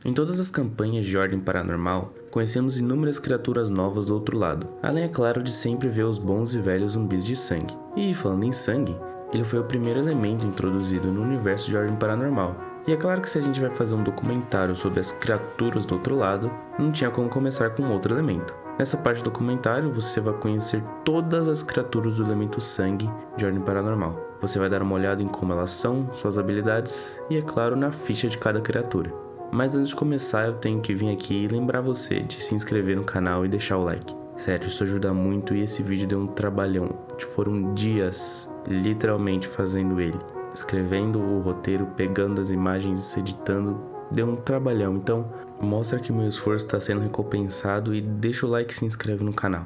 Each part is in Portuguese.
Em todas as campanhas de Ordem Paranormal, conhecemos inúmeras criaturas novas do outro lado, além, é claro, de sempre ver os bons e velhos zumbis de sangue. E, falando em sangue, ele foi o primeiro elemento introduzido no universo de Ordem Paranormal. E é claro que se a gente vai fazer um documentário sobre as criaturas do outro lado, não tinha como começar com outro elemento. Nessa parte do documentário, você vai conhecer todas as criaturas do elemento sangue de Ordem Paranormal. Você vai dar uma olhada em como elas são, suas habilidades e, é claro, na ficha de cada criatura. Mas antes de começar, eu tenho que vir aqui e lembrar você de se inscrever no canal e deixar o like. Sério, isso ajuda muito e esse vídeo deu um trabalhão. Foram dias, literalmente, fazendo ele. Escrevendo o roteiro, pegando as imagens, editando, deu um trabalhão. Então, mostra que meu esforço está sendo recompensado e deixa o like e se inscreve no canal.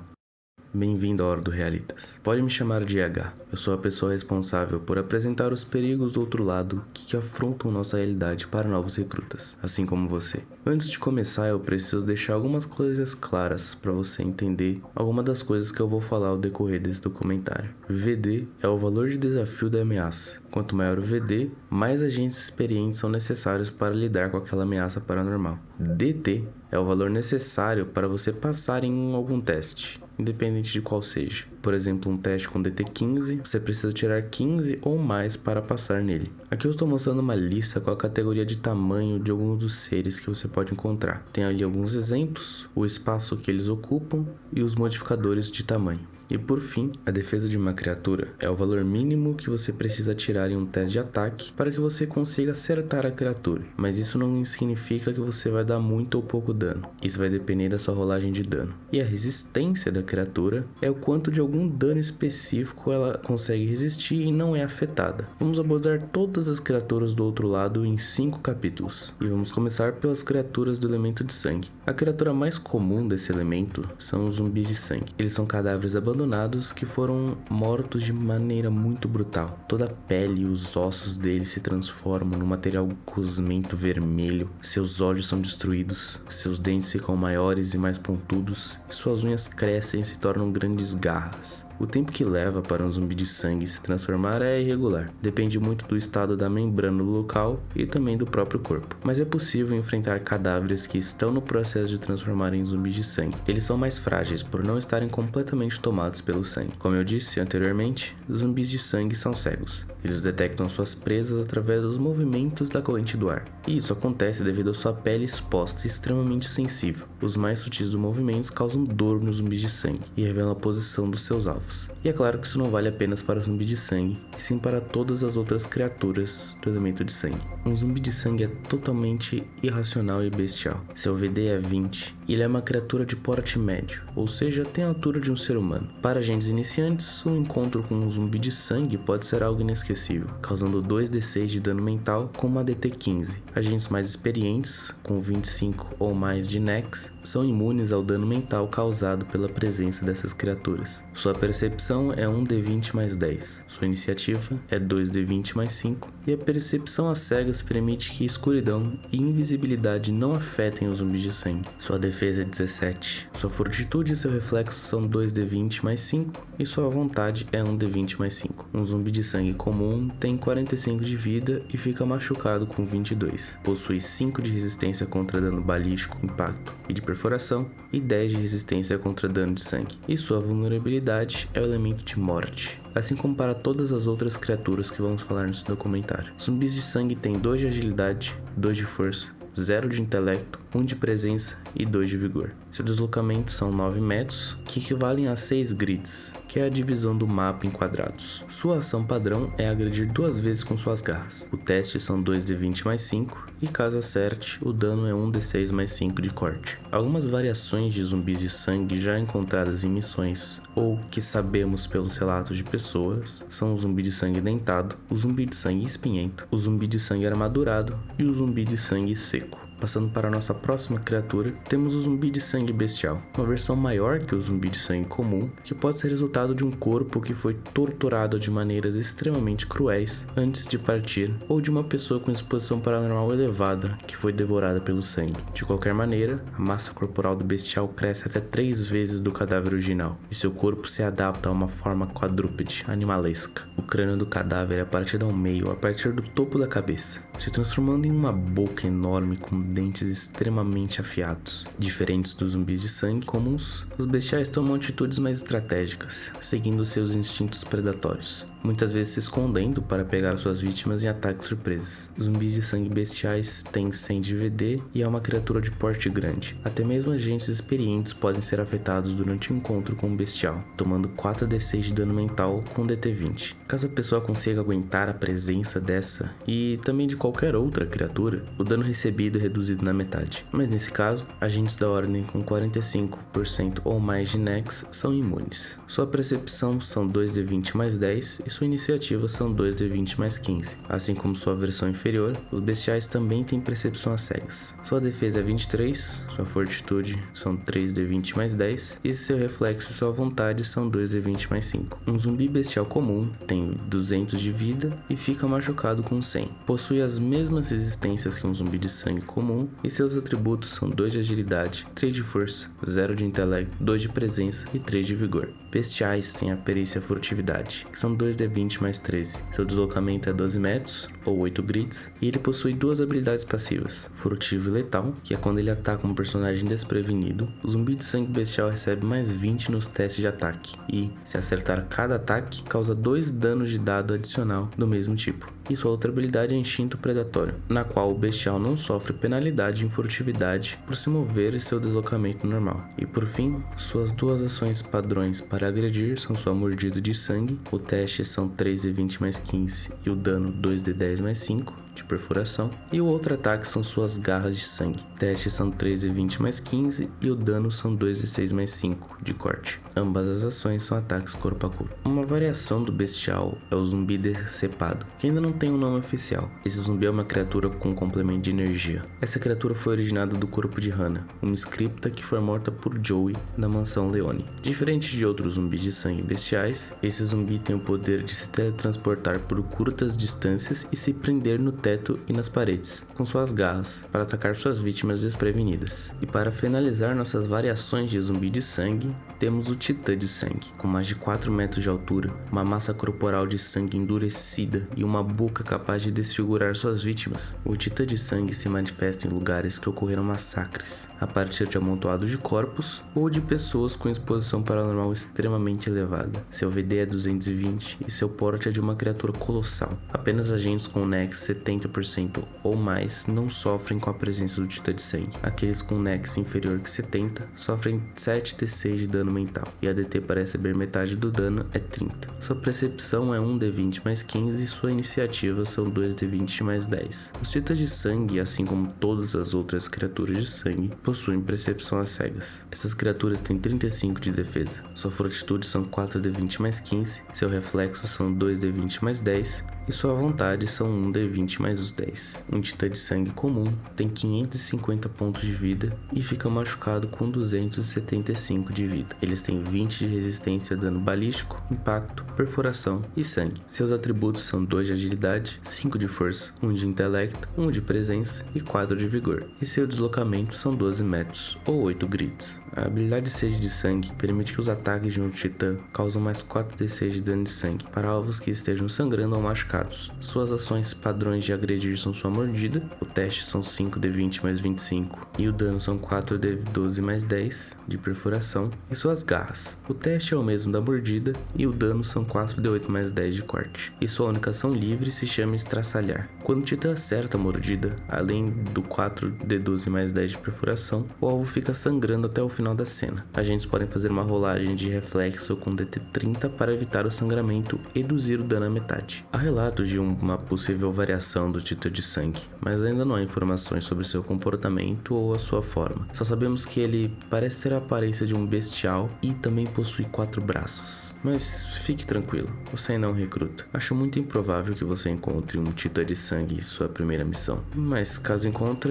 Bem-vindo à Hora do Realitas. Pode me chamar de EH. Eu sou a pessoa responsável por apresentar os perigos do outro lado que afrontam nossa realidade para novos recrutas, assim como você. Antes de começar, eu preciso deixar algumas coisas claras para você entender algumas das coisas que eu vou falar ao decorrer desse documentário. VD é o valor de desafio da ameaça. Quanto maior o VD, mais agentes experientes são necessários para lidar com aquela ameaça paranormal. DT é o valor necessário para você passar em algum teste, independente de qual seja. Por exemplo, um teste com DT15, você precisa tirar 15 ou mais para passar nele. Aqui eu estou mostrando uma lista com a categoria de tamanho de alguns dos seres que você pode encontrar. Tem ali alguns exemplos, o espaço que eles ocupam e os modificadores de tamanho. E por fim, a defesa de uma criatura é o valor mínimo que você precisa tirar em um teste de ataque para que você consiga acertar a criatura. Mas isso não significa que você vai dar muito ou pouco dano. Isso vai depender da sua rolagem de dano. E a resistência da criatura é o quanto de algum dano específico ela consegue resistir e não é afetada. Vamos abordar todas as criaturas do outro lado em 5 capítulos. E vamos começar pelas criaturas do elemento de sangue. A criatura mais comum desse elemento são os zumbis de sangue. Eles são cadáveres abandonados que foram mortos de maneira muito brutal. Toda a pele e os ossos deles se transformam num material gosmento vermelho, seus olhos são destruídos, seus dentes ficam maiores e mais pontudos e suas unhas crescem e se tornam grandes garras. O tempo que leva para um zumbi de sangue se transformar é irregular, depende muito do estado da membrana do local e também do próprio corpo. Mas é possível enfrentar cadáveres que estão no processo de transformar em zumbis de sangue. Eles são mais frágeis por não estarem completamente tomados pelo sangue. Como eu disse anteriormente, zumbis de sangue são cegos. Eles detectam suas presas através dos movimentos da corrente do ar. E isso acontece devido à sua pele exposta e extremamente sensível. Os mais sutis dos movimentos causam dor nos zumbis de sangue e revelam a posição dos seus alvos. E é claro que isso não vale apenas para o zumbi de sangue, e sim para todas as outras criaturas do elemento de sangue. Um zumbi de sangue é totalmente irracional e bestial. Seu VD é 20, e ele é uma criatura de porte médio, ou seja, tem a altura de um ser humano. Para agentes iniciantes, um encontro com um zumbi de sangue pode ser algo inesquecível, causando 2d6 de dano mental com uma DT15. Agentes mais experientes, com 25 ou mais de NEX, são imunes ao dano mental causado pela presença dessas criaturas. Sua percepção é 1d20 mais 10, sua iniciativa é 2d20 mais 5, e a percepção às cegas permite que escuridão e invisibilidade não afetem os zumbis de sangue. Sua defesa é 17, sua fortitude e seu reflexo são 2d20 mais 5, e sua vontade é 1d20 mais 5. Um zumbi de sangue comum tem 45 de vida e fica machucado com 22. Possui 5 de resistência contra dano balístico, impacto e de perfuração, e 10 de resistência contra dano de sangue. E sua vulnerabilidade é o elemento de morte, assim como para todas as outras criaturas que vamos falar nesse documentário. Zumbis de sangue têm 2 de agilidade, 2 de força, 0 de intelecto, 1 de presença e 2 de vigor. Seu deslocamento são 9 metros, que equivalem a 6 grids, que é a divisão do mapa em quadrados. Sua ação padrão é agredir 2 vezes com suas garras. O teste são 2d20 mais 5, e caso acerte, o dano é 1d6 mais 5 de corte. Algumas variações de zumbis de sangue já encontradas em missões, ou que sabemos pelos relatos de pessoas, são o zumbi de sangue dentado, o zumbi de sangue espinhento, o zumbi de sangue armadurado e o zumbi de sangue seco. Passando para a nossa próxima criatura, temos o zumbi de sangue bestial, uma versão maior que o zumbi de sangue comum, que pode ser resultado de um corpo que foi torturado de maneiras extremamente cruéis antes de partir, ou de uma pessoa com exposição paranormal elevada que foi devorada pelo sangue. De qualquer maneira, a massa corporal do bestial cresce até 3 vezes do cadáver original, e seu corpo se adapta a uma forma quadrúpede, animalesca. O crânio do cadáver é partido ao meio a partir do topo da cabeça. se transformando em uma boca enorme com dentes extremamente afiados. Diferentes dos zumbis de sangue comuns, os bestiais tomam atitudes mais estratégicas, seguindo seus instintos predatórios, muitas vezes se escondendo para pegar suas vítimas em ataques surpresas. Zumbis de sangue bestiais têm 100 de VD e é uma criatura de porte grande. Até mesmo agentes experientes podem ser afetados durante o encontro com um bestial, tomando 4d6 de dano mental com DT20. Caso a pessoa consiga aguentar a presença dessa e também de qualquer outra criatura, o dano recebido é reduzido na metade. Mas nesse caso, agentes da ordem com 45% ou mais de Nex são imunes. Sua percepção são 2d20 mais 10 e sua iniciativa são 2d20 mais 15. Assim como sua versão inferior, os bestiais também têm percepção às cegas. Sua defesa é 23, sua fortitude são 3d20 mais 10 e seu reflexo e sua vontade são 2d20 mais 5. Um zumbi bestial comum tem 200 de vida e fica machucado com 100. Possui as mesmas resistências que um zumbi de sangue comum e seus atributos são 2 de agilidade, 3 de força, 0 de intelecto, 2 de presença e 3 de vigor. Bestiais têm a perícia furtividade, que são 2d20 mais 13. Seu deslocamento é 12 metros, ou 8 grids, e ele possui duas habilidades passivas, furtivo e letal, que é quando ele ataca um personagem desprevenido. O zumbi de sangue bestial recebe mais 20 nos testes de ataque, e, se acertar cada ataque, causa 2 danos de dado adicional do mesmo tipo. E sua outra habilidade é instinto predatório, na qual o bestial não sofre penalidade em furtividade por se mover e seu deslocamento normal. E por fim, suas duas ações padrões para agredir são sua mordida de sangue, o teste são 3d20 mais 15 e o dano 2d10 mais 5 de perfuração, e o outro ataque são suas garras de sangue. Testes são 3d20 mais 15 e o dano são 2d6 mais 5 de corte. Ambas as ações são ataques corpo a corpo. Uma variação do bestial é o zumbi decepado, que ainda não tem um nome oficial. Esse zumbi é uma criatura com um complemento de energia. Essa criatura foi originada do corpo de Hannah, uma scripta que foi morta por Joey na mansão Leone. Diferente de outros zumbis de sangue bestiais, esse zumbi tem o poder de se teletransportar por curtas distâncias e se prender no teto e nas paredes, com suas garras, para atacar suas vítimas desprevenidas. E para finalizar nossas variações de zumbi de sangue, temos o Titã de Sangue, com mais de 4 metros de altura, uma massa corporal de sangue endurecida e uma boca capaz de desfigurar suas vítimas. O Titã de Sangue se manifesta em lugares que ocorreram massacres, a partir de amontoados de corpos ou de pessoas com exposição paranormal extremamente elevada. Seu VD é 220 e seu porte é de uma criatura colossal. Apenas agentes com Nex 70% ou mais não sofrem com a presença do Titã de Sangue. Aqueles com Nex inferior que 70 sofrem 7d6 de dano mental, e a DT para receber metade do dano é 30. Sua percepção é 1d20 mais 15 e sua iniciativa são 2d20 mais 10. Os Titãs de Sangue, assim como todas as outras criaturas de sangue, possuem percepção às cegas. Essas criaturas têm 35 de defesa. Sua fortitude são 4d20 mais 15, seu reflexo são 2d20 mais 10 e sua vontade são 1d20 mais os 10. Um Titã de Sangue comum tem 550 pontos de vida e fica machucado com 275 de vida. Eles têm 20 de resistência a dano balístico, impacto, perfuração e sangue. Seus atributos são 2 de agilidade, 5 de força, 1 de intelecto, 1 de presença e 4 de vigor. E seu deslocamento são 12 metros, ou 8 grids. A habilidade Sede de Sangue permite que os ataques de um titã causam mais 4d6 de dano de sangue para alvos que estejam sangrando ou machucados. Suas ações padrões de agredir são sua mordida, o teste são 5d20 mais 25 e o dano são 4d12 mais 10 de perfuração, e suas garras. O teste é o mesmo da mordida e o dano são 4d8 mais 10 de corte. E sua única ação livre se chama estraçalhar. Quando o titã acerta a mordida, além do 4d12 mais 10 de perfuração, o alvo fica sangrando até o final da cena. Agentes podem fazer uma rolagem de reflexo com DT 30 para evitar o sangramento e reduzir o dano à metade. Há relatos de uma possível variação do Titã de Sangue, mas ainda não há informações sobre seu comportamento ou a sua forma. Só sabemos que ele parece ter a aparência de um bestial e também possui 4 braços. Mas fique tranquilo, você ainda é um recruta. Acho muito improvável que você encontre um Titã de Sangue em sua primeira missão. Mas caso encontre,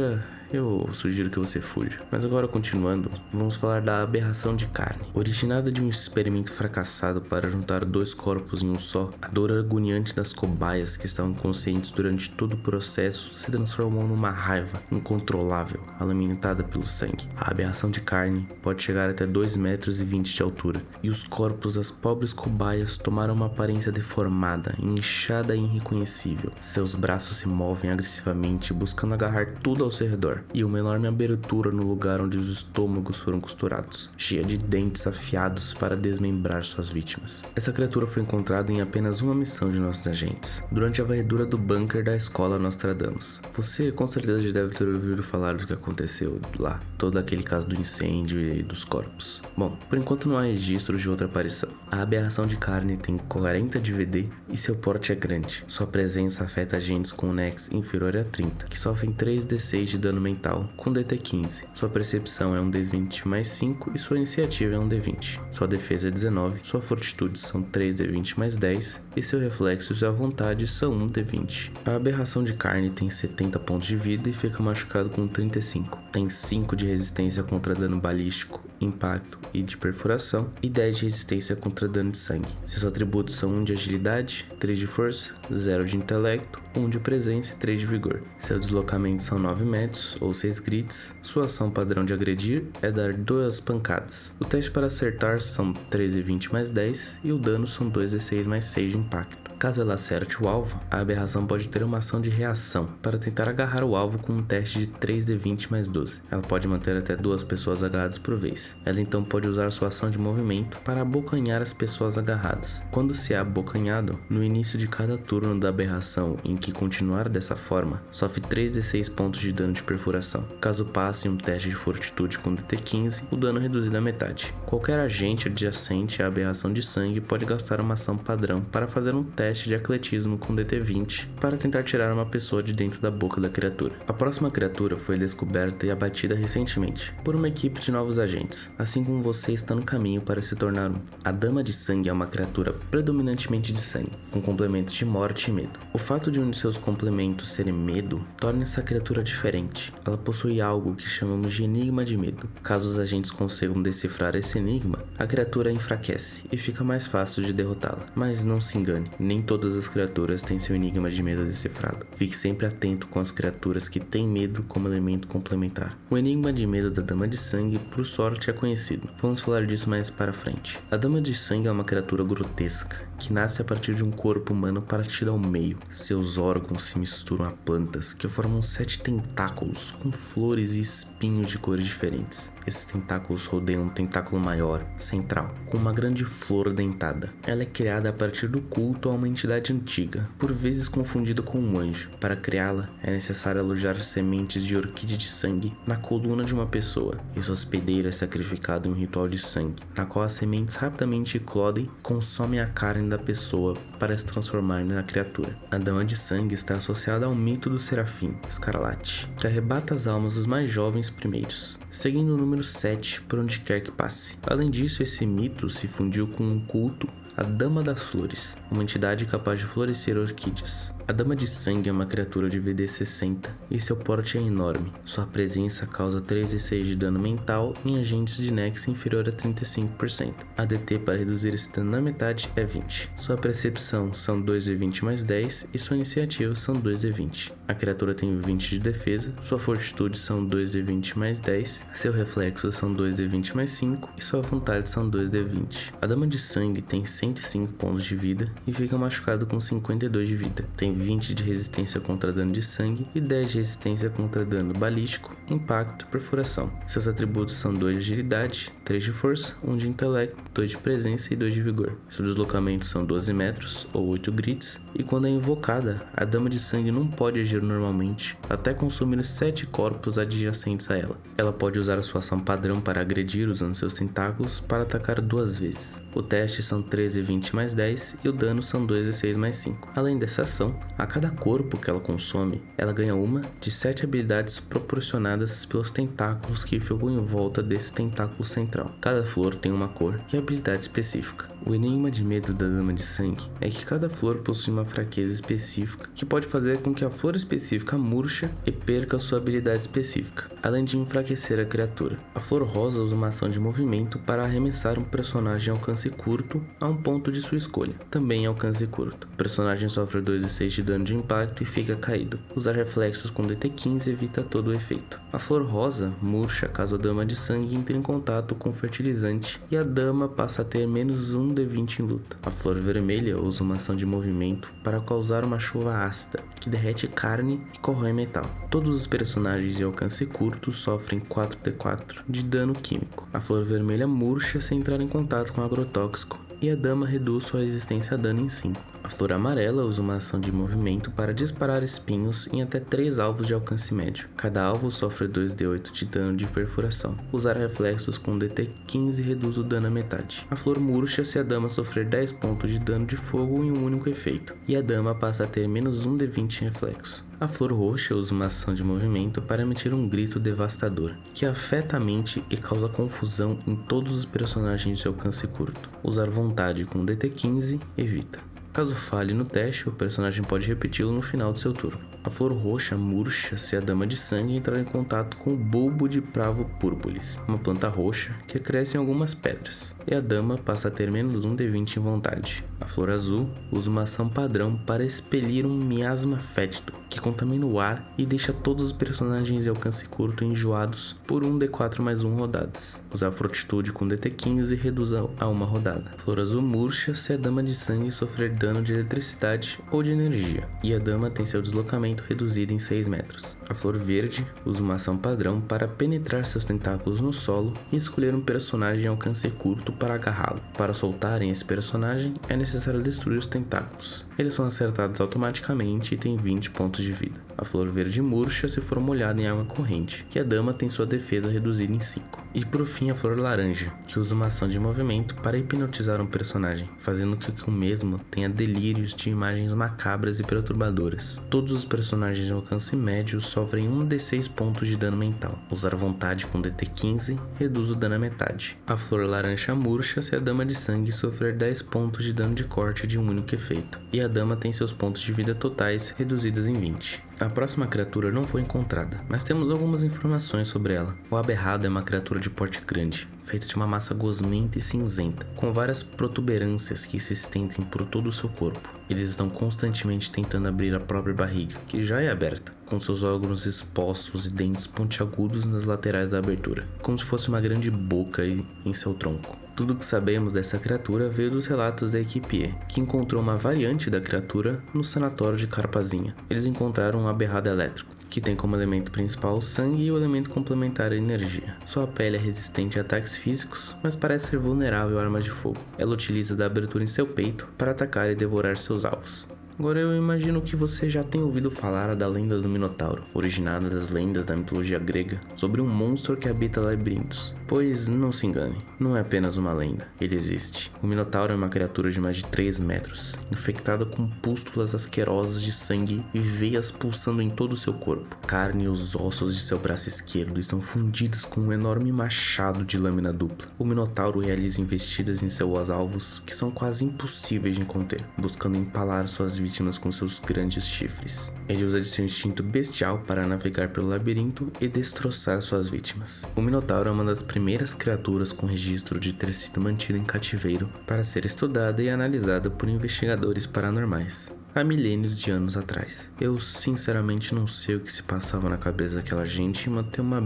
eu sugiro que você fuja. Mas agora continuando, vamos falar da aberração de carne. Originada de um experimento fracassado para juntar 2 corpos em um só, a dor agoniante das cobaias que estavam conscientes durante todo o processo se transformou numa raiva incontrolável, alimentada pelo sangue. A aberração de carne pode chegar até 2,20 metros de altura, e os corpos das pobres cobaias tomaram uma aparência deformada, inchada e irreconhecível. Seus braços se movem agressivamente, buscando agarrar tudo ao seu redor, e uma enorme abertura no lugar onde os estômagos foram costurados, cheia de dentes afiados para desmembrar suas vítimas. Essa criatura foi encontrada em apenas uma missão de nossos agentes, durante a varredura do bunker da escola Nostradamus. Você com certeza já deve ter ouvido falar do que aconteceu lá, todo aquele caso do incêndio e dos corpos. Bom, por enquanto não há registros de outra aparição. A aberração de carne tem 40 de VD e seu porte é grande. Sua presença afeta agentes com NEX inferior a 30, que sofrem 3d6 de dano mental com DT 15. Sua percepção é um D20 mais 5 e sua iniciativa é um D20. Sua defesa é 19, sua fortitude são 3d20 mais 10 e seu reflexo e sua vontade são 1 D20. A aberração de carne tem 70 pontos de vida e fica machucado com 35. Tem 5 de resistência contra dano balístico, impacto e de perfuração, e 10 de resistência contra dano de sangue. Seus atributos são 1 de agilidade, 3 de força, 0 de intelecto, 1 de presença e 3 de vigor. Seu deslocamento são 9 metros ou 6 grids. Sua ação padrão de agredir é dar 2 pancadas. O teste para acertar são 13,20 mais 10 e o dano são 2d6 mais 6 de impacto. Caso ela acerte o alvo, a aberração pode ter uma ação de reação para tentar agarrar o alvo com um teste de 3d20 mais 12. Ela pode manter até 2 pessoas agarradas por vez. Ela então pode usar sua ação de movimento para abocanhar as pessoas agarradas. Quando se é abocanhado, no início de cada turno da aberração em que continuar dessa forma, sofre 3d6 pontos de dano de perfuração. Caso passe um teste de fortitude com DT 15, o dano é reduzido à metade. Qualquer agente adjacente à aberração de sangue pode gastar uma ação padrão para fazer um teste de atletismo com DT 20 para tentar tirar uma pessoa de dentro da boca da criatura. A próxima criatura foi descoberta e abatida recentemente por uma equipe de novos agentes, assim como você está no caminho para se tornar um. A Dama de Sangue é uma criatura predominantemente de sangue, com complementos de morte e medo. O fato de um de seus complementos ser medo torna essa criatura diferente. Ela possui algo que chamamos de enigma de medo. Caso os agentes consigam decifrar esse enigma, a criatura enfraquece e fica mais fácil de derrotá-la. Mas não se engane, nem todas as criaturas têm seu enigma de medo decifrado. Fique sempre atento com as criaturas que têm medo como elemento complementar. O enigma de medo da Dama de Sangue, por sorte, é conhecido. Vamos falar disso mais para frente. A Dama de Sangue é uma criatura grotesca, que nasce a partir de um corpo humano partido ao meio. Seus órgãos se misturam a plantas, que formam 7 tentáculos com flores e espinhos de cores diferentes. Esses tentáculos rodeiam um tentáculo maior, central, com uma grande flor dentada. Ela é criada a partir do culto a uma entidade antiga, por vezes confundida com um anjo. Para criá-la, é necessário alojar sementes de orquídea de sangue na coluna de uma pessoa, e seu hospedeiro é sacrificado em um ritual de sangue, na qual as sementes rapidamente eclodem e consomem a carne da pessoa para se transformar na criatura. A Dama de Sangue está associada ao mito do Serafim Escarlate, que arrebata as almas dos mais jovens primeiros, seguindo o número 7 por onde quer que passe. Além disso, esse mito se fundiu com um culto a Dama das Flores, uma entidade capaz de florescer orquídeas. A Dama de Sangue é uma criatura de VD 60 e seu porte é enorme. Sua presença causa 3d6 de dano mental em agentes de Nex inferior a 35%. A DT para reduzir esse dano na metade é 20. Sua percepção são 2d20 mais 10 e sua iniciativa são 2d20. A criatura tem 20 de defesa, sua fortitude são 2d20 mais 10, seu reflexo são 2d20 mais 5 e sua vontade são 2d20. A Dama de Sangue tem 105 pontos de vida e fica machucado com 52 de vida. Tem 20 de resistência contra dano de sangue e 10 de resistência contra dano balístico, impacto e perfuração. Seus atributos são 2 de agilidade, 3 de força, 1 de intelecto, 2 de presença e 2 de vigor. Seus deslocamentos são 12 metros ou 8 grids, e quando é invocada, a Dama de Sangue não pode agir normalmente até consumir 7 corpos adjacentes a ela. Ela pode usar a sua ação padrão para agredir usando seus tentáculos para atacar 2 vezes. O teste são 13,20 mais 10 e o dano são 2d6 mais 5. Além dessa ação, a cada corpo que ela consome, ela ganha uma de 7 habilidades proporcionadas iluminadas pelos tentáculos que ficam em volta desse tentáculo central. Cada flor tem uma cor e habilidade específica. O enigma de medo da Dama de Sangue é que cada flor possui uma fraqueza específica que pode fazer com que a flor específica murcha e perca sua habilidade específica, além de enfraquecer a criatura. A flor rosa usa uma ação de movimento para arremessar um personagem alcance curto a um ponto de sua escolha, também alcance curto. O personagem sofre 2d6 de dano de impacto e fica caído. Usar reflexos com DT15 evita todo o efeito. A flor rosa murcha caso a Dama de Sangue entre em contato com o fertilizante e a dama passa a ter menos 1d20 em luta. A flor vermelha usa uma ação de movimento para causar uma chuva ácida que derrete carne e corrói metal. Todos os personagens de alcance curto sofrem 4d4 de dano químico. A flor vermelha murcha se entrar em contato com agrotóxico e a dama reduz sua resistência a dano em 5. A flor amarela usa uma ação de movimento para disparar espinhos em até 3 alvos de alcance médio. Cada alvo sofre 2d8 de dano de perfuração. Usar reflexos com DT15 reduz o dano à metade. A flor murcha se a dama sofrer 10 pontos de dano de fogo em um único efeito, e a dama passa a ter menos 1d20 em reflexo. A flor roxa usa uma ação de movimento para emitir um grito devastador, que afeta a mente e causa confusão em todos os personagens de alcance curto. Usar vontade com DT15 evita. Caso falhe no teste, o personagem pode repeti-lo no final de seu turno. A flor roxa murcha se a Dama de Sangue entrar em contato com o bulbo de Pravo purpuris, uma planta roxa que cresce em algumas pedras, e a dama passa a ter menos 1d20 em vontade. A flor azul usa uma ação padrão para expelir um miasma fétido, que contamina o ar e deixa todos os personagens de alcance curto enjoados por 1d4 mais 1 rodadas. Usar fortitude com DT15 reduz a 1 rodada. A flor azul murcha se a Dama de Sangue sofrer dano de eletricidade ou de energia, e a dama tem seu deslocamento reduzido em 6 metros. A flor verde usa uma ação padrão para penetrar seus tentáculos no solo e escolher um personagem de alcance curto para agarrá-lo. Para soltarem esse personagem, é necessário destruir os tentáculos. Eles são acertados automaticamente e têm 20 pontos de vida. A flor verde murcha se for molhada em água corrente, e a dama tem sua defesa reduzida em 5. E por fim a flor laranja, que usa uma ação de movimento para hipnotizar um personagem, fazendo com que o mesmo tenha delírios de imagens macabras e perturbadoras. Todos os personagens de alcance médio sofrem 1d6 pontos de dano mental. Usar vontade com DT15 reduz o dano à metade. A flor laranja murcha se a Dama de Sangue sofrer 10 pontos de dano de corte de um único efeito, e a dama tem seus pontos de vida totais reduzidos em 20. A próxima criatura não foi encontrada, mas temos algumas informações sobre ela. O aberrado é uma criatura de porte grande, feita de uma massa gosmenta e cinzenta, com várias protuberâncias que se estendem por todo o seu corpo. Eles estão constantemente tentando abrir a própria barriga, que já é aberta, com seus órgãos expostos e dentes pontiagudos nas laterais da abertura, como se fosse uma grande boca em seu tronco. Tudo o que sabemos dessa criatura veio dos relatos da equipe E, que encontrou uma variante da criatura no sanatório de Carpazinha. Eles encontraram um aberrado elétrico, que tem como elemento principal o sangue e o elemento complementar a energia. Sua pele é resistente a ataques físicos, mas parece ser vulnerável a armas de fogo. Ela utiliza da abertura em seu peito para atacar e devorar seus alvos. Agora eu imagino que você já tenha ouvido falar da lenda do Minotauro, originada das lendas da mitologia grega, sobre um monstro que habita labirintos. Pois não se engane, não é apenas uma lenda, ele existe. O Minotauro é uma criatura de mais de 3 metros, infectada com pústulas asquerosas de sangue e veias pulsando em todo o seu corpo. A carne e os ossos de seu braço esquerdo estão fundidos com um enorme machado de lâmina dupla. O Minotauro realiza investidas em seus alvos que são quase impossíveis de conter, buscando empalar suas vítimas com seus grandes chifres. Ele usa de seu instinto bestial para navegar pelo labirinto e destroçar suas vítimas. O Minotauro é uma das primeiras criaturas com registro de ter sido mantido em cativeiro para ser estudada e analisada por investigadores paranormais há milênios de anos atrás. Eu sinceramente não sei o que se passava na cabeça daquela gente em manter uma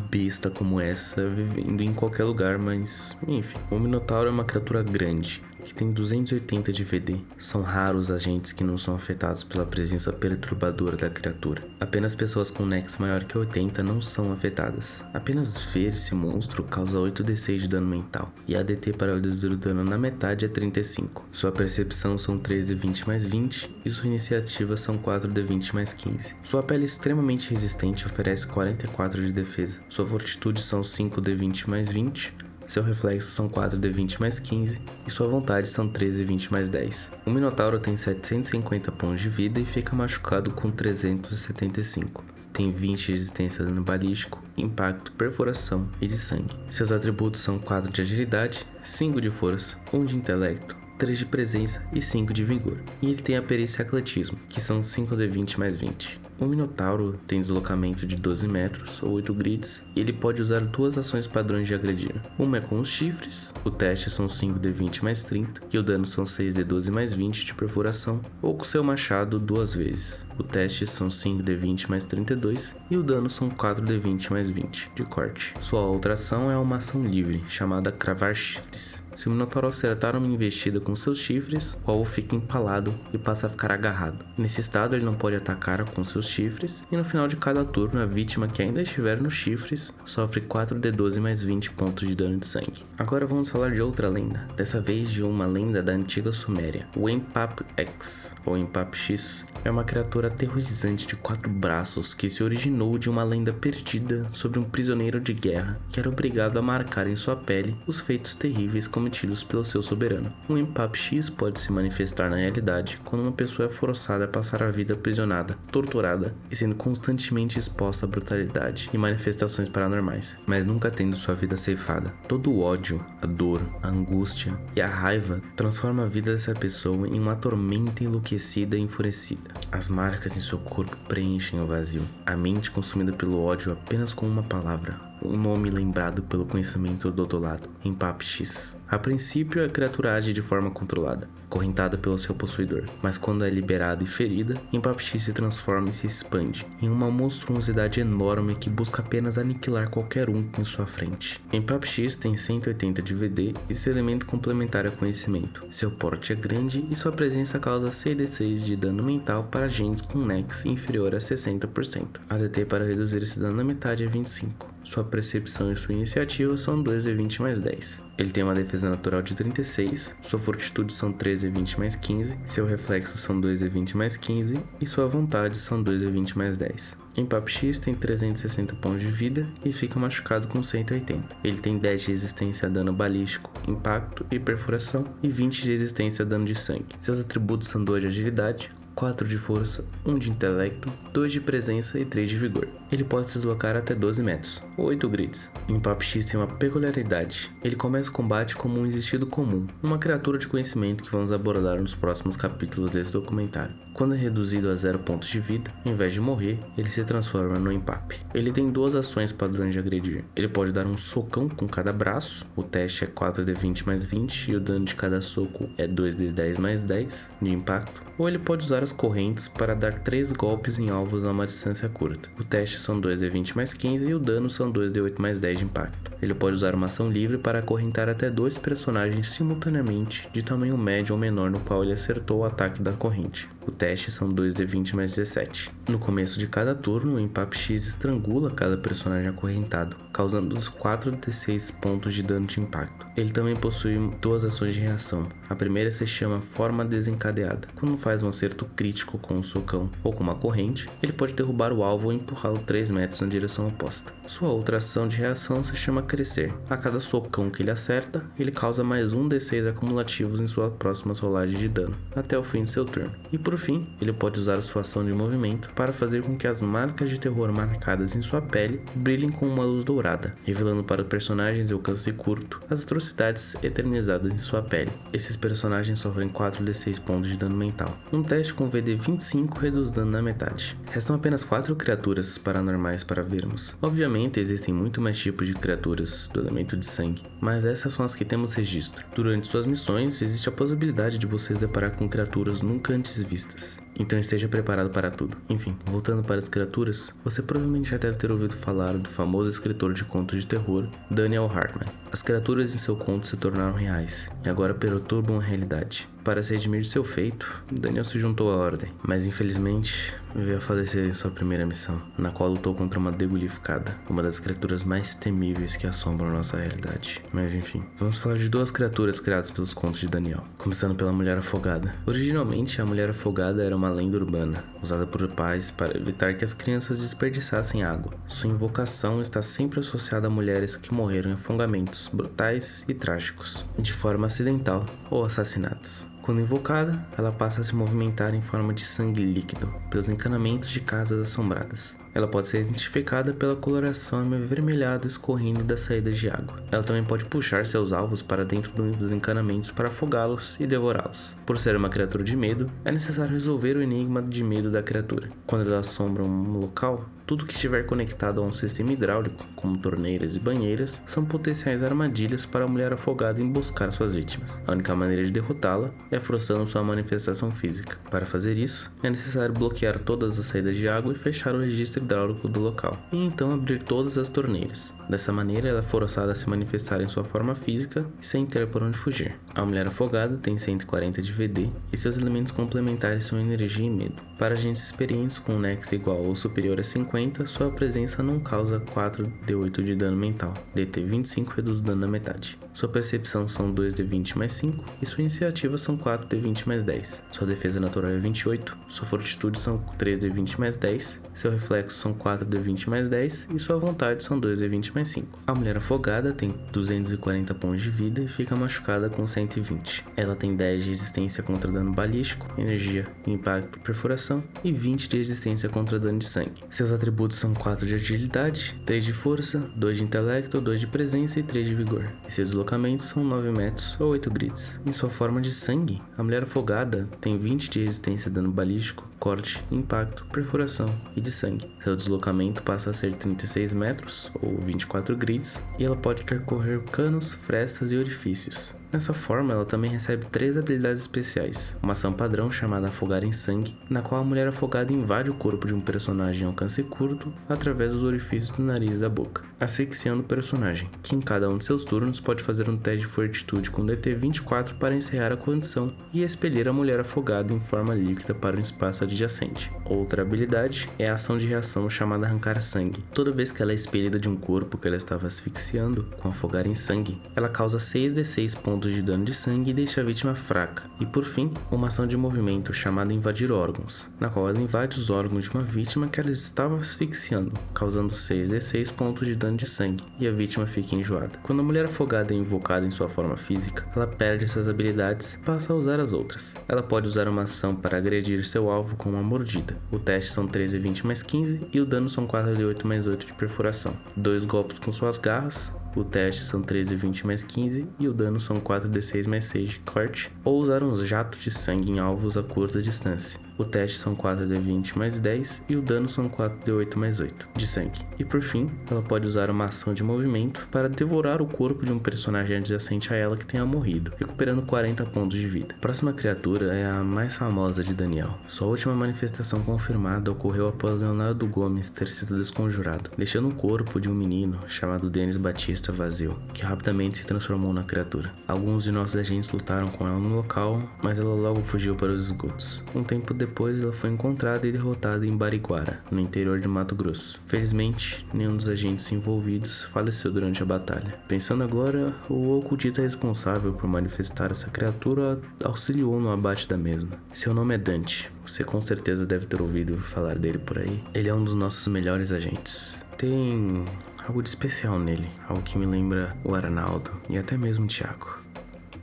besta como essa vivendo em qualquer lugar, mas enfim. O Minotauro é uma criatura grande, que tem 280 de VD. São raros agentes que não são afetados pela presença perturbadora da criatura. Apenas pessoas com Nex maior que 80 não são afetadas. Apenas ver esse monstro causa 8d6 de dano mental, e a ADT para reduzir o dano na metade é 35. Sua percepção são 3d20 mais 20, e sua iniciativa são 4d20 mais 15. Sua pele extremamente resistente oferece 44 de defesa. Sua fortitude são 5d20 mais 20, seu reflexo são 4d20 mais 15 e sua vontade são 13d20 mais 10. O Minotauro tem 750 pontos de vida e fica machucado com 375. tem 20 de resistência a dano balístico, impacto, perfuração e de sangue. Seus atributos são 4 de agilidade, 5 de força, 1 de intelecto, 3 de presença e 5 de vigor. E ele tem a perícia atletismo, que são 5d20 mais 20. O Minotauro tem deslocamento de 12 metros ou 8 grids e ele pode usar 2 ações padrões de agredir. Uma é com os chifres, o teste são 5d20 mais 30 e o dano são 6d12 mais 20 de perfuração, ou com seu machado 2 vezes. O teste são 5d20 mais 32 e o dano são 4d20 mais 20 de corte. Sua outra ação é uma ação livre, chamada Cravar Chifres. Se o Minotauro acertar uma investida com seus chifres, o alvo fica empalado e passa a ficar agarrado. Nesse estado, ele não pode atacar com seus chifres, e no final de cada turno, a vítima que ainda estiver nos chifres sofre 4d12 mais 20 pontos de dano de sangue. Agora vamos falar de outra lenda, dessa vez de uma lenda da antiga Suméria. O Empap X, ou Empap X, é uma criatura aterrorizante de 4 braços que se originou de uma lenda perdida sobre um prisioneiro de guerra que era obrigado a marcar em sua pele os feitos terríveis cometidos pelo seu soberano. O Empap X pode se manifestar na realidade quando uma pessoa é forçada a passar a vida aprisionada, torturada e sendo constantemente exposta à brutalidade e manifestações paranormais, mas nunca tendo sua vida ceifada. Todo o ódio, a dor, a angústia e a raiva transforma a vida dessa pessoa em uma tormenta enlouquecida e enfurecida. As marcas em seu corpo preenchem o vazio, a mente consumida pelo ódio apenas com uma palavra, um nome lembrado pelo conhecimento do outro lado, Empap X. A princípio, a criatura age de forma controlada, correntada pelo seu possuidor, mas quando é liberada e ferida, Empap X se transforma e se expande em uma monstruosidade enorme que busca apenas aniquilar qualquer um em sua frente. Empap X tem 180 de VD e seu elemento complementar é conhecimento. Seu porte é grande e sua presença causa 6d6 de dano mental para agentes com Nex inferior a 60%. A DT para reduzir esse dano na metade é 25. Sua percepção e sua iniciativa são 2d20 mais 10. Ele tem uma defesa natural de 36, sua fortitude são 13d20 mais 15, seu reflexo são 2d20 mais 15 e sua vontade são 2d20 mais 10. Empap X tem 360 pontos de vida e fica machucado com 180. Ele tem 10 de resistência a dano balístico, impacto e perfuração e 20 de resistência a dano de sangue. Seus atributos são 2 de agilidade, 4 de força, 1 de intelecto, 2 de presença e 3 de vigor. Ele pode se deslocar até 12 metros, ou 8 grids. Empap X tem uma peculiaridade. Ele começa o combate como um existido comum, uma criatura de conhecimento que vamos abordar nos próximos capítulos desse documentário. Quando é reduzido a 0 pontos de vida, ao invés de morrer, ele se transforma no Empap. Ele tem 2 ações padrões de agredir. Ele pode dar um socão com cada braço, o teste é 4d20 mais 20 e o dano de cada soco é 2d10 mais 10 de impacto. Ou ele pode usar as correntes para dar 3 golpes em alvos a uma distância curta. O teste são 2d20 mais 15 e o dano são 2d8 mais 10 de impacto. Ele pode usar uma ação livre para acorrentar até 2 personagens simultaneamente de tamanho médio ou menor no qual ele acertou o ataque da corrente. O teste são 2d20 mais 17. No começo de cada turno, o Empap X estrangula cada personagem acorrentado, causando os 4d6 pontos de dano de impacto. Ele também possui 2 ações de reação. A primeira se chama Forma Desencadeada. Quando faz um acerto crítico com um socão ou com uma corrente, ele pode derrubar o alvo ou empurrá-lo 3 metros na direção oposta. Sua outra ação de reação se chama Crescer. A cada socão que ele acerta, ele causa mais 1d6 acumulativos em suas próximas rolagens de dano, até o fim de seu turno. E por fim, ele pode usar sua ação de movimento para fazer com que as marcas de terror marcadas em sua pele brilhem com uma luz dourada, revelando para os personagens de alcance curto as atrocidades eternizadas em sua pele. Esses personagens sofrem 4d6 pontos de dano mental. Um teste com VD 25 reduz dano na metade. Restam apenas 4 criaturas paranormais para vermos. Obviamente existem muito mais tipos de criaturas do elemento de sangue, mas essas são as que temos registro. Durante suas missões, existe a possibilidade de você se deparar com criaturas nunca antes vistas. Então esteja preparado para tudo. Enfim, voltando para as criaturas, você provavelmente já deve ter ouvido falar do famoso escritor de contos de terror, Daniel Hartman. As criaturas em seu conto se tornaram reais, e agora perturbam a realidade. Para se redimir de seu feito, Daniel se juntou à Ordem, mas infelizmente veio a falecer em sua primeira missão, na qual lutou contra uma degolificada, uma das criaturas mais temíveis que assombram nossa realidade. Mas enfim, vamos falar de 2 criaturas criadas pelos contos de Daniel, começando pela Mulher Afogada. Originalmente, a Mulher Afogada era uma lenda urbana, usada por pais para evitar que as crianças desperdiçassem água. Sua invocação está sempre associada a mulheres que morreram em afogamentos brutais e trágicos, de forma acidental ou assassinatos. Quando invocada, ela passa a se movimentar em forma de sangue líquido pelos encanamentos de casas assombradas. Ela pode ser identificada pela coloração avermelhada escorrendo das saídas de água. Ela também pode puxar seus alvos para dentro dos encanamentos para afogá-los e devorá-los. Por ser uma criatura de medo, é necessário resolver o enigma de medo da criatura. Quando ela assombra um local, tudo que estiver conectado a um sistema hidráulico, como torneiras e banheiras, são potenciais armadilhas para a mulher afogada emboscar suas vítimas. A única maneira de derrotá-la é forçando sua manifestação física. Para fazer isso, é necessário bloquear todas as saídas de água e fechar o registro hidráulico do local, e então abrir todas as torneiras. Dessa maneira, ela é forçada a se manifestar em sua forma física sem ter por onde fugir. A mulher afogada tem 140 de VD e seus elementos complementares são energia e medo. Para agentes experientes com um nexo igual ou superior a 50, sua presença não causa 4d8 de dano mental. DT 25 reduz o dano na metade. Sua percepção são 2d20 mais 5 e sua iniciativa são 4d20 mais 10. Sua defesa natural é 28, sua fortitude são 3d20 mais 10, seu reflexo são 4d20 mais 10 e sua vontade são 2d20 mais 5. A mulher afogada tem 240 pontos de vida e fica machucada com 120. Ela tem 10 de resistência contra dano balístico, energia, impacto e perfuração e 20 de resistência contra dano de sangue. Seus atributos são 4 de agilidade, 3 de força, 2 de intelecto, 2 de presença e 3 de vigor. E seus deslocamentos são 9 metros ou 8 grids. Em sua forma de sangue, a mulher afogada tem 20 de resistência a dano balístico, corte, impacto, perfuração e de sangue. Seu deslocamento passa a ser 36 metros ou 24 grids e ela pode percorrer canos, frestas e orifícios. Nessa forma, ela também recebe 3 habilidades especiais. Uma ação padrão chamada Afogar em Sangue, na qual a mulher afogada invade o corpo de um personagem em alcance curto através dos orifícios do nariz e da boca, asfixiando o personagem, que em cada um de seus turnos pode fazer um teste de fortitude com DT 24 para encerrar a condição e expelir a mulher afogada em forma líquida para um espaço adjacente. Outra habilidade é a ação de reação chamada Arrancar Sangue. Toda vez que ela é expelida de um corpo que ela estava asfixiando com Afogar em Sangue, ela causa 6d6 pontos de dano de sangue e deixa a vítima fraca. E por fim, uma ação de movimento chamada Invadir Órgãos, na qual ela invade os órgãos de uma vítima que ela estava asfixiando, causando 6d6 pontos de dano de sangue, e a vítima fica enjoada. Quando a mulher afogada é invocada em sua forma física, ela perde essas habilidades e passa a usar as outras. Ela pode usar uma ação para agredir seu alvo com uma mordida. O teste são 13d20 mais 15 e o dano são 4d8 mais 8 de perfuração. 2 golpes com suas garras. O teste são 13d20 mais 15 e o dano são 4d6 mais 6 de corte, ou usar uns jatos de sangue em alvos a curta distância. O teste são 4d20 mais 10 e o dano são 4d8 mais 8 de sangue. E por fim, ela pode usar uma ação de movimento para devorar o corpo de um personagem adjacente a ela que tenha morrido, recuperando 40 pontos de vida. A próxima criatura é a mais famosa de Daniel. Sua última manifestação confirmada ocorreu após Leonardo Gomes ter sido desconjurado, deixando o corpo de um menino chamado Denis Batista vazio, que rapidamente se transformou na criatura. Alguns de nossos agentes lutaram com ela no local, mas ela logo fugiu para os esgotos. Um tempo depois, ela foi encontrada e derrotada em Bariguara, no interior de Mato Grosso. Felizmente, nenhum dos agentes envolvidos faleceu durante a batalha. Pensando agora, o ocultista responsável por manifestar essa criatura auxiliou no abate da mesma. Seu nome é Dante. Você com certeza deve ter ouvido falar dele por aí. Ele é um dos nossos melhores agentes. Tem algo de especial nele, algo que me lembra o Arnaldo e até mesmo o Thiago.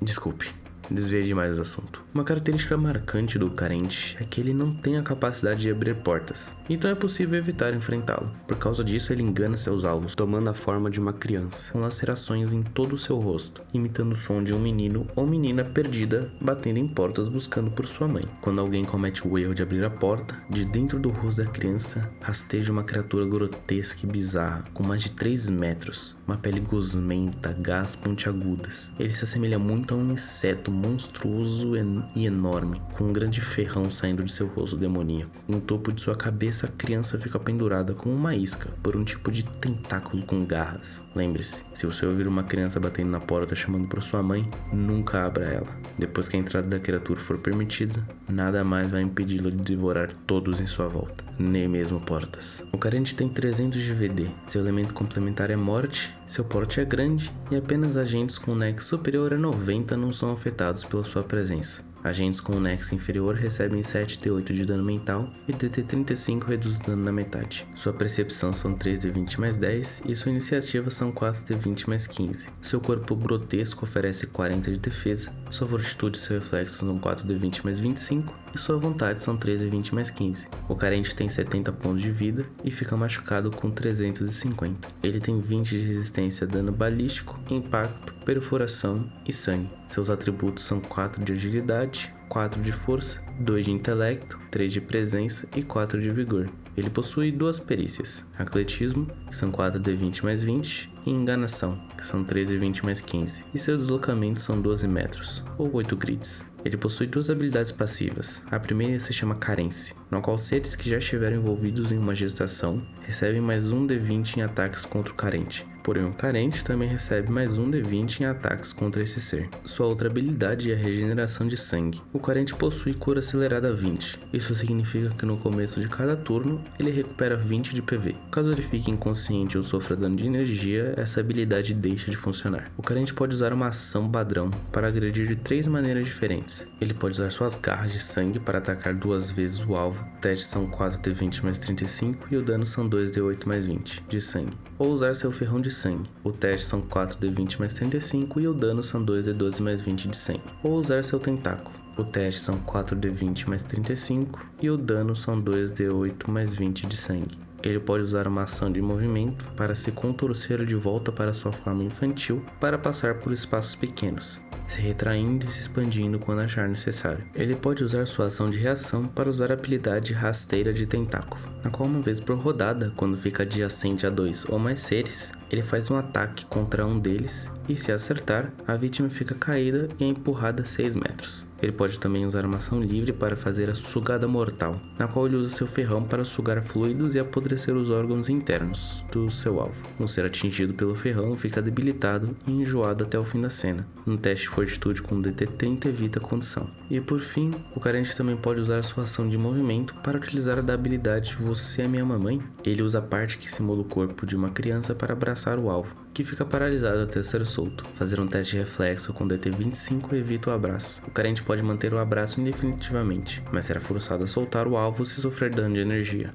Desculpe, desviei demais do assunto. Uma característica marcante do carente é que ele não tem a capacidade de abrir portas, então é possível evitar enfrentá-lo. Por causa disso, ele engana seus alvos, tomando a forma de uma criança, com lacerações em todo o seu rosto, imitando o som de um menino ou menina perdida batendo em portas buscando por sua mãe. Quando alguém comete o erro de abrir a porta, de dentro do rosto da criança rasteja uma criatura grotesca e bizarra, com mais de 3 metros, uma pele gosmenta, garras pontiagudas. Ele se assemelha muito a um inseto monstruoso e enorme, com um grande ferrão saindo de seu rosto demoníaco. No topo de sua cabeça, a criança fica pendurada como uma isca por um tipo de tentáculo com garras. Lembre-se, se você ouvir uma criança batendo na porta chamando por sua mãe, nunca abra ela. Depois que a entrada da criatura for permitida, nada mais vai impedi-la de devorar todos em sua volta, nem mesmo portas. O carente tem 300 de VD, seu elemento complementar é morte, seu porte é grande e apenas agentes com nexo superior a 90 não são afetados pela sua presença. Agentes com nexo inferior recebem 7d8 de dano mental e DT35 reduz o dano na metade. Sua percepção são 3d20 mais 10 e sua iniciativa são 4d20 mais 15. Seu corpo grotesco oferece 40 de defesa, sua fortitude e seu reflexo são 4d20 mais 25 e sua vontade são 3d20 mais 15. O carente tem 70 pontos de vida e fica machucado com 350. Ele tem 20 de resistência a dano balístico, impacto, perfuração e sangue. Seus atributos são 4 de agilidade, 4 de força, 2 de intelecto, 3 de presença e 4 de vigor. Ele possui 2 perícias, atletismo, que são 4d20 mais 20, e enganação, que são 13d20 mais 15, e seus deslocamentos são 12 metros, ou 8 grids. Ele possui 2 habilidades passivas. A primeira se chama Carência, na qual seres que já estiveram envolvidos em uma gestação recebem mais 1d20 em ataques contra o carente. Porém, o carente também recebe mais 1d20 em ataques contra esse ser. Sua outra habilidade é a regeneração de sangue. O carente possui cura acelerada 20. Isso significa que no começo de cada turno, ele recupera 20 de PV. Caso ele fique inconsciente ou sofra dano de energia, essa habilidade deixa de funcionar. O carente pode usar uma ação padrão para agredir de 3 maneiras diferentes. Ele pode usar suas garras de sangue para atacar 2 vezes o alvo. Testes são 4d20 mais 35 e o dano são 2d8 mais 20 de sangue. Ou usar seu ferrão de sangue. O teste são 4d20 mais 35 e o dano são 2d12 mais 20 de sangue. Ou usar seu tentáculo. O teste são 4d20 mais 35 e o dano são 2d8 mais 20 de sangue. Ele pode usar uma ação de movimento para se contorcer de volta para sua forma infantil para passar por espaços pequenos, se retraindo e se expandindo quando achar necessário. Ele pode usar sua ação de reação para usar a habilidade Rasteira de Tentáculo, na qual uma vez por rodada, quando fica adjacente a 2 ou mais seres, ele faz um ataque contra um deles e, se acertar, a vítima fica caída e é empurrada 6 metros. Ele pode também usar uma ação livre para fazer a Sugada Mortal, na qual ele usa seu ferrão para sugar fluidos e apodrecer os órgãos internos do seu alvo. No ser atingido pelo ferrão, fica debilitado e enjoado até o fim da cena. Um teste de fortitude com DT30 evita a condição. E por fim, o carente também pode usar sua ação de movimento para utilizar a habilidade Você é Minha Mamãe. Ele usa a parte que simula o corpo de uma criança para abraçar o alvo, que fica paralisado até ser solto. Fazer um teste de reflexo com DT25 evita o abraço. O carente pode manter o abraço indefinitivamente, mas será forçado a soltar o alvo se sofrer dano de energia.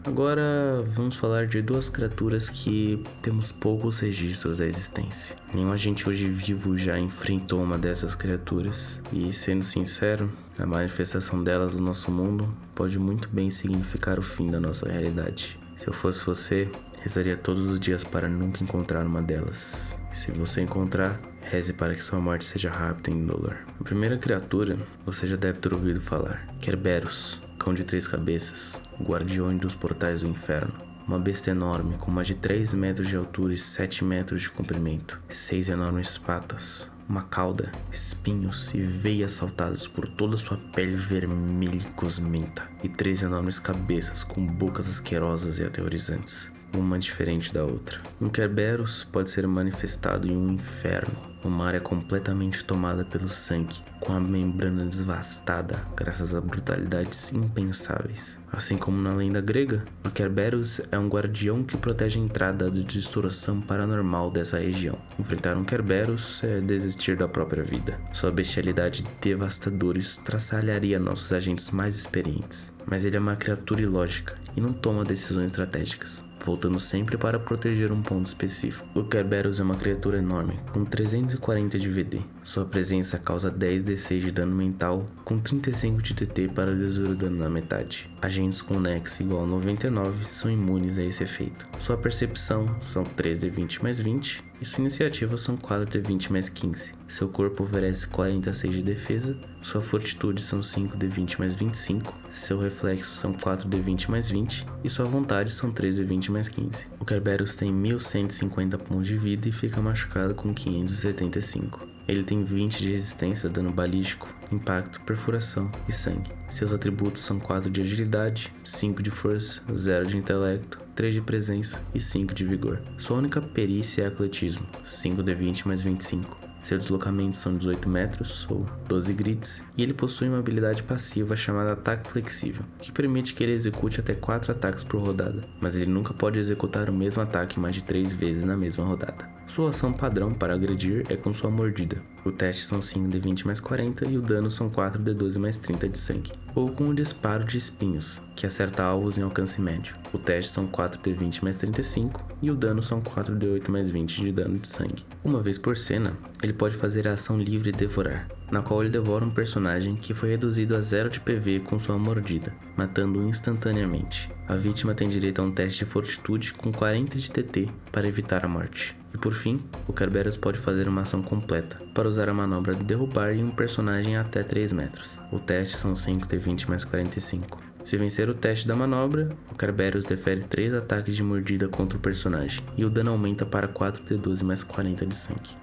Agora vamos falar de 2 criaturas que temos poucos registros da existência. Nenhum agente hoje vivo já enfrentou uma dessas criaturas, e sendo sincero, a manifestação delas no nosso mundo pode muito bem significar o fim da nossa realidade. Se eu fosse você, rezaria todos os dias para nunca encontrar uma delas. E se você encontrar, reze para que sua morte seja rápida e indolor. A primeira criatura, você já deve ter ouvido falar. Kerberos, cão de 3 cabeças, guardião dos portais do inferno. Uma besta enorme, com mais de 3 metros de altura e 7 metros de comprimento. 6 enormes patas, uma cauda, espinhos e veias saltadas por toda sua pele vermelha e cosmenta. E 3 enormes cabeças com bocas asquerosas e aterrorizantes, uma diferente da outra. Um Kerberos pode ser manifestado em um inferno, uma área completamente tomada pelo sangue, com a membrana devastada graças a brutalidades impensáveis. Assim como na lenda grega, o Kerberos é um guardião que protege a entrada de distorção paranormal dessa região. Enfrentar um Kerberos é desistir da própria vida. Sua bestialidade devastadora estraçalharia nossos agentes mais experientes. Mas ele é uma criatura ilógica e não toma decisões estratégicas, voltando sempre para proteger um ponto específico. O Kerberos é uma criatura enorme, com 340 de VD. Sua presença causa 10d6 de dano mental, com 35 de TT para reduzir o dano na metade. Agentes com Nex igual a 99 são imunes a esse efeito. Sua percepção são 3d20 mais 20 e sua iniciativa são 4d20 mais 15. Seu corpo oferece 46 de defesa, sua fortitude são 5d20 mais 25, seu reflexo são 4d20 mais 20 e sua vontade são 3d20 mais 15. O Kerberos tem 1150 pontos de vida e fica machucado com 575. Ele tem 20 de resistência a dano balístico, impacto, perfuração e sangue. Seus atributos são 4 de agilidade, 5 de força, 0 de intelecto, 3 de presença e 5 de vigor. Sua única perícia é atletismo, 5d20 mais 25. Seus deslocamentos são 18 metros, ou 12 grids, e ele possui uma habilidade passiva chamada Ataque Flexível, que permite que ele execute até 4 ataques por rodada, mas ele nunca pode executar o mesmo ataque mais de 3 vezes na mesma rodada. Sua ação padrão para agredir é com sua mordida. O teste são 5d20 mais 40 e o dano são 4d12 mais 30 de sangue. Ou com o disparo de espinhos, que acerta alvos em alcance médio. O teste são 4d20 mais 35 e o dano são 4d8 mais 20 de dano de sangue. Uma vez por cena, ele pode fazer a ação livre devorar, na qual ele devora um personagem que foi reduzido a 0 de PV com sua mordida, matando-o instantaneamente. A vítima tem direito a um teste de fortitude com 40 de TT para evitar a morte. E por fim, o Kerberos pode fazer uma ação completa, para usar a manobra de derrubar em um personagem até 3 metros. O teste são 5d20 mais 45. Se vencer o teste da manobra, o Kerberos defere 3 ataques de mordida contra o personagem, e o dano aumenta para 4d12 mais 40 de sangue.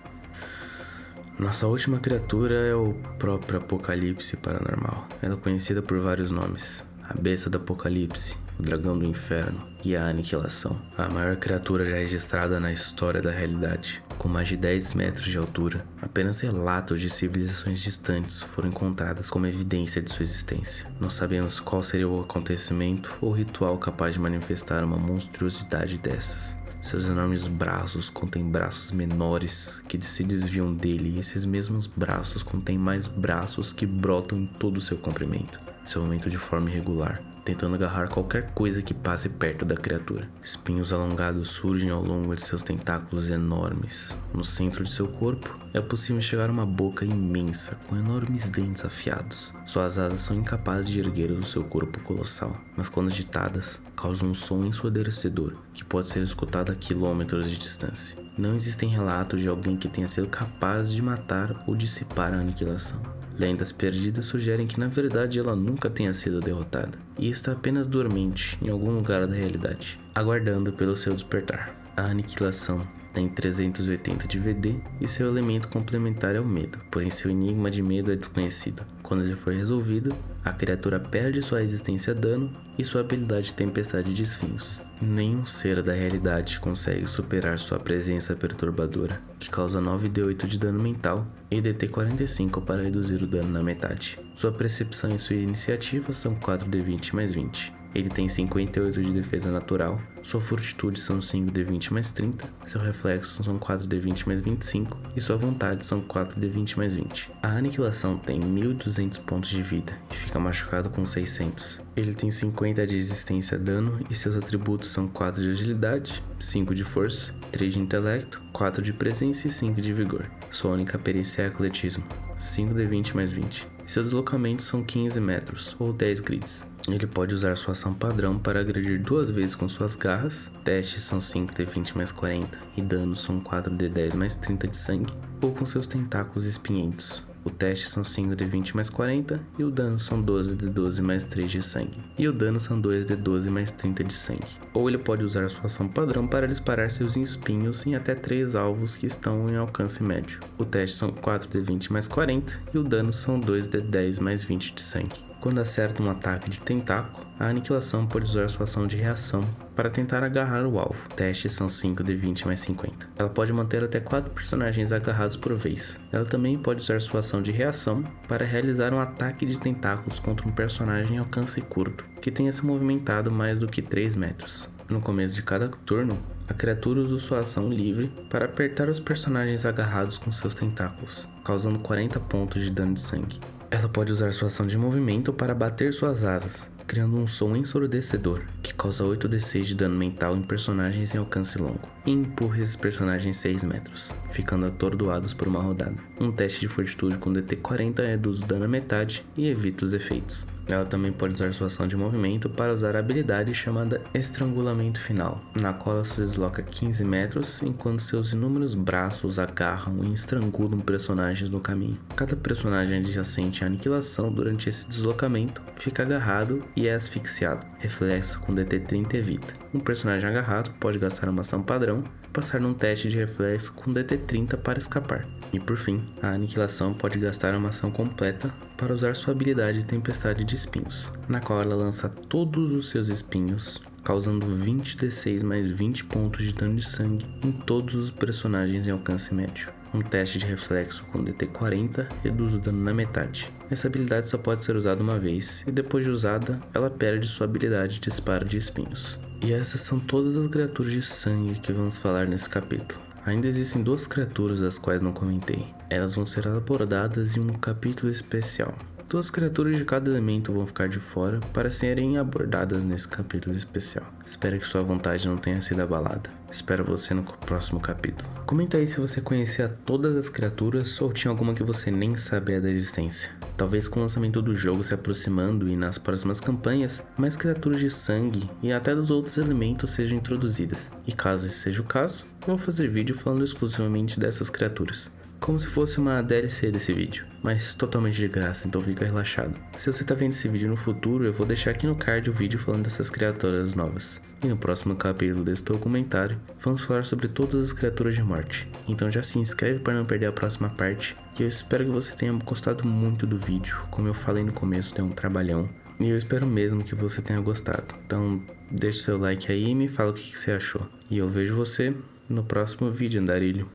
Nossa última criatura é o próprio Apocalipse Paranormal. Ela é conhecida por vários nomes: a Besta do Apocalipse, o Dragão do Inferno e a Aniquilação. A maior criatura já registrada na história da realidade, com mais de 10 metros de altura. Apenas relatos de civilizações distantes foram encontradas como evidência de sua existência. Não sabemos qual seria o acontecimento ou ritual capaz de manifestar uma monstruosidade dessas. Seus enormes braços contêm braços menores que se desviam dele, e esses mesmos braços contêm mais braços que brotam em todo o seu comprimento. Seu movimento de forma irregular, tentando agarrar qualquer coisa que passe perto da criatura. Espinhos alongados surgem ao longo de seus tentáculos enormes. No centro de seu corpo, é possível enxergar uma boca imensa com enormes dentes afiados. Suas asas são incapazes de erguer do seu corpo colossal, mas quando agitadas, causam um som ensurdecedor que pode ser escutado a quilômetros de distância. Não existem relatos de alguém que tenha sido capaz de matar ou dissipar a aniquilação. Lendas perdidas sugerem que na verdade ela nunca tenha sido derrotada e está apenas dormente em algum lugar da realidade, aguardando pelo seu despertar. A aniquilação tem 380 de VD e seu elemento complementar é o medo, porém seu enigma de medo é desconhecido. Quando ele for resolvido, a criatura perde sua resistência a dano e sua habilidade Tempestade de Espinhos. Nenhum ser da realidade consegue superar sua presença perturbadora, que causa 9d8 de dano mental e DT 45 para reduzir o dano na metade. Sua percepção e sua iniciativa são 4d20 mais 20. Ele tem 58 de defesa natural, sua fortitude são 5d20 mais 30, seu reflexo são 4d20 mais 25 e sua vontade são 4d20 mais 20. A aniquilação tem 1200 pontos de vida e fica machucado com 600. Ele tem 50 de resistência a dano e seus atributos são 4 de agilidade, 5 de força, 3 de intelecto, 4 de presença e 5 de vigor. Sua única perícia é atletismo, 5d20 mais 20. E seus deslocamentos são 15 metros ou 10 grids. Ele pode usar sua ação padrão para agredir 2 vezes com suas garras. Testes são 5d20 mais 40 e danos são 4d10 mais 30 de sangue, ou com seus tentáculos espinhentos. O teste são 5d20 mais 40 e o dano são 12d12 mais 3 de sangue. E o dano são 2d12 mais 30 de sangue. Ou ele pode usar sua ação padrão para disparar seus espinhos em até 3 alvos que estão em alcance médio. O teste são 4d20 mais 40 e o dano são 2d10 mais 20 de sangue. Quando acerta um ataque de tentáculo, a aniquilação pode usar sua ação de reação para tentar agarrar o alvo. Testes são 5d20 mais 50. Ela pode manter até 4 personagens agarrados por vez. Ela também pode usar sua ação de reação para realizar um ataque de tentáculos contra um personagem em alcance curto, que tenha se movimentado mais do que 3 metros. No começo de cada turno, a criatura usa sua ação livre para apertar os personagens agarrados com seus tentáculos, causando 40 pontos de dano de sangue. Ela pode usar sua ação de movimento para bater suas asas, criando um som ensurdecedor, que causa 8d6 de dano mental em personagens em alcance longo, e empurra esses personagens 6 metros, ficando atordoados por uma rodada. Um teste de fortitude com DT 40 reduz o dano à metade e evita os efeitos. Ela também pode usar sua ação de movimento para usar a habilidade chamada Estrangulamento Final, na qual ela se desloca 15 metros enquanto seus inúmeros braços agarram e estrangulam personagens no caminho. Cada personagem adjacente à aniquilação durante esse deslocamento fica agarrado e é asfixiado. Reflexo com DT 30 evita. Um personagem agarrado pode gastar uma ação padrão e passar num teste de reflexo com DT 30 para escapar. E por fim, a aniquilação pode gastar uma ação completa para usar sua habilidade Tempestade de Espinhos, na qual ela lança todos os seus espinhos, causando 20d6 mais 20 pontos de dano de sangue em todos os personagens em alcance médio. Um teste de reflexo com DT 40 reduz o dano na metade. Essa habilidade só pode ser usada uma vez, e depois de usada, ela perde sua habilidade de disparo de espinhos. E essas são todas as criaturas de sangue que vamos falar nesse capítulo. ainda existem 2 criaturas das quais não comentei. Elas vão ser abordadas em um capítulo especial. 2 criaturas de cada elemento vão ficar de fora para serem abordadas nesse capítulo especial. Espero que sua vontade não tenha sido abalada. Espero você no próximo capítulo. Comenta aí se você conhecia todas as criaturas ou tinha alguma que você nem sabia da existência. Talvez com o lançamento do jogo se aproximando e nas próximas campanhas, mais criaturas de sangue e até dos outros elementos sejam introduzidas. E caso esse seja o caso, vou fazer vídeo falando exclusivamente dessas criaturas. Como se fosse uma DLC desse vídeo, mas totalmente de graça, então fica relaxado. Se você tá vendo esse vídeo no futuro, eu vou deixar aqui no card o vídeo falando dessas criaturas novas. E no próximo capítulo desse documentário, vamos falar sobre todas as criaturas de morte. Então já se inscreve para não perder a próxima parte, e eu espero que você tenha gostado muito do vídeo. Como eu falei no começo, tem um trabalhão, e eu espero mesmo que você tenha gostado. Então deixa seu like aí e me fala o que você achou. E eu vejo você no próximo vídeo, andarilho.